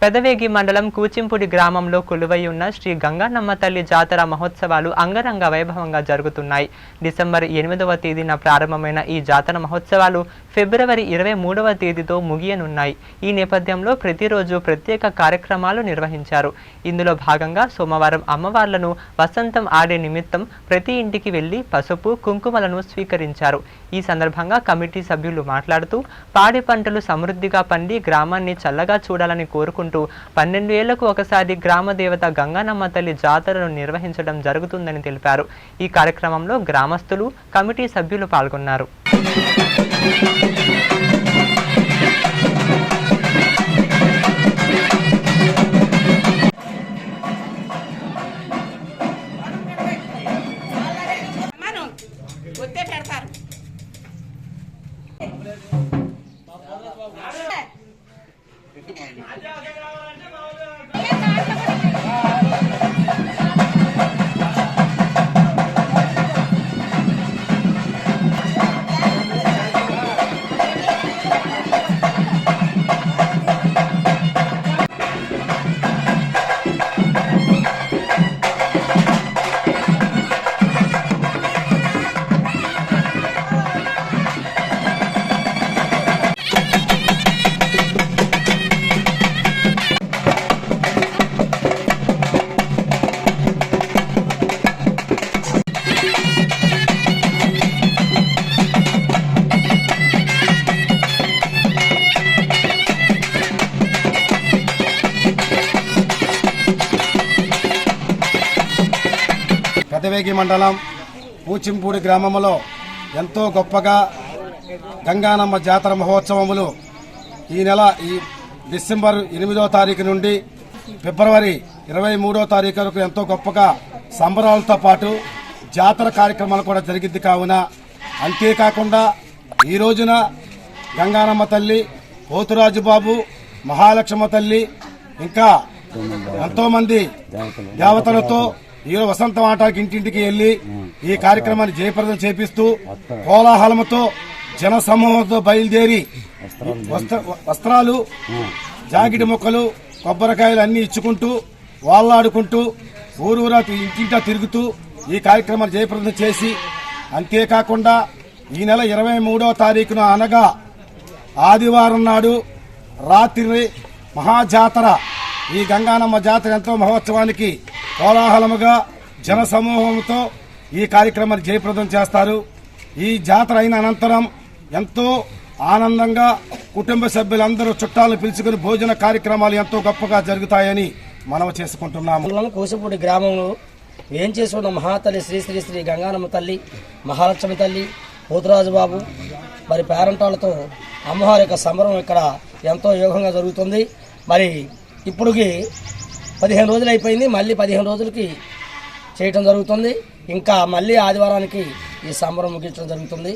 పెదవేగి మండలం కూచింపూడి గ్రామంలో కొలువై ఉన్న శ్రీ గంగానమ్మ తల్లి జాతర మహోత్సవాలు అంగరంగ వైభవంగా జరుగుతున్నాయి. డిసెంబర్ 8వ తేదీన ప్రారంభమైన ఈ జాతర మహోత్సవాలు ఫిబ్రవరి 23వ తేదీతో ముగియనున్నాయి. ఈ నేపథ్యంలో ప్రతిరోజు ప్రత్యేక కార్యక్రమాలు నిర్వహించారు. ఇందులో భాగంగా సోమవారం అమ్మవార్లను వసంతం ఆడే నిమిత్తం ప్రతి ఇంటికి వెళ్లి పసుపు కుంకుమలను స్వీకరించారు. ఈ సందర్భంగా కమిటీ సభ్యులు మాట్లాడుతూ పాడి పంటలు సమృద్ధిగా పండి గ్రామాన్ని చల్లగా చూడాలని కోరుకుంటూ 12 ఏళ్లకు ఒకసారి గ్రామ దేవత గంగానమ్మ తల్లి జాతరను నిర్వహించడం జరుగుతుందని తెలిపారు. ఈ కార్యక్రమంలో గ్రామస్తులు, కమిటీ సభ్యులు పాల్గొన్నారు. పెదవేగి మండలం కూచింపూడి గ్రామంలో ఎంతో గొప్పగా గంగానమ్మ జాతర మహోత్సవములు ఈ డిసెంబర్ 8వ తారీఖు నుండి ఫిబ్రవరి 23వ తారీఖు వరకు ఎంతో గొప్పగా సంబరాలతో పాటు జాతర కార్యక్రమాలు కూడా జరిగింది. కావున అంతేకాకుండా ఈ రోజున గంగానమ్మ తల్లి, పోతురాజు బాబు, మహాలక్ష్మ తల్లి ఇంకా ఎంతో మంది దేవతలతో ఈరోజు వసంతం ఆటకి ఇంటింటికి వెళ్లి ఈ కార్యక్రమాన్ని జయప్రదం చేపిస్తూ కోలాహలంతో జన సమూహంతో బయలుదేరి వస్త్రాలు, జాకెట్ ముక్కలు, కొబ్బరికాయలు అన్ని ఇచ్చుకుంటూ వాళ్లాడుకుంటూ ఊరూరా ఇంటింటా తిరుగుతూ ఈ కార్యక్రమాన్ని జయప్రదం చేసి, అంతేకాకుండా ఈ నెల 23వ తారీఖున అనగా ఆదివారం నాడు రాత్రి మహాజాతర, ఈ గంగానమ్మ జాతర ఎంతో మహోత్సవానికి కోలాహలముగా జన సమూహంతో ఈ కార్యక్రమాన్ని జయప్రదం చేస్తారు. ఈ జాతర అయిన అనంతరం ఎంతో ఆనందంగా కుటుంబ సభ్యులందరూ చుట్టాలను పిలుచుకుని భోజన కార్యక్రమాలు ఎంతో గొప్పగా జరుగుతాయని మనవి చేసుకుంటున్నాము. కూచింపూడి గ్రామంలో ఏం చేసుకున్న మహాతల్లి శ్రీ శ్రీ శ్రీ గంగానమ్మ తల్లి, మహాలక్ష్మి తల్లి, పోతురాజు బాబు మరి పేరంటాలతో అమ్మవారి యొక్క సంబరం ఇక్కడ ఎంతో యోగంగా జరుగుతుంది. మరి ఇప్పుడుకి 15 రోజులు అయిపోయింది. మళ్ళీ 15 రోజులకి చేయటం జరుగుతుంది. ఇంకా మళ్ళీ ఆదివారానికి ఈ సంబరం ముగించడం జరుగుతుంది.